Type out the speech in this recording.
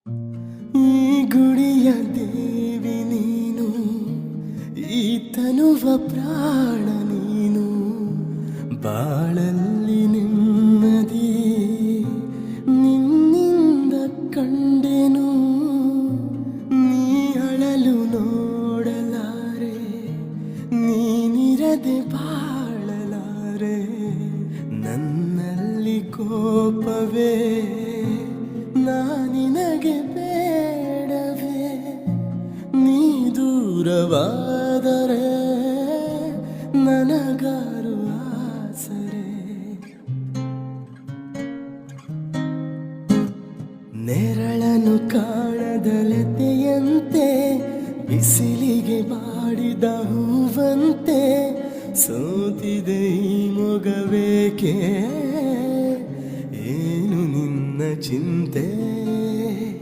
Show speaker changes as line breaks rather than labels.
ಈ ಗುಡಿಯ ದೇವಿ ನೀನು, ಈ ತನುವ ಪ್ರಾಣ ನೀನು, ಬಾಳಲ್ಲಿ ನೆಮ್ಮದಿ ನಿನ್ನಿಂದ ಕಂಡೆನು. ನೀ ಅಳಲು ನೋಡಲಾರೆ, ನೀನಿರದೆ ಬಾಳಲಾರೆ. ನನ್ನಲ್ಲಿ ಕೋಪವೇ ನಿನಗೆ ಬೇಡವೇ, ನೀ ದೂರವಾದರೆ ನನಗಾರು ಆಸರೆ. ನೆರಳನು ಕಾಣದಲತೆಯಂತೆ, ಬಿಸಿಲಿಗೆ ಬಾಡಿದ ಹೂವಂತೆ, ಸೋತಿದೆ ಈ ಮೊಗವೇಕೆ, ಏನು ನಿನ್ನ ಚಿಂತೆ.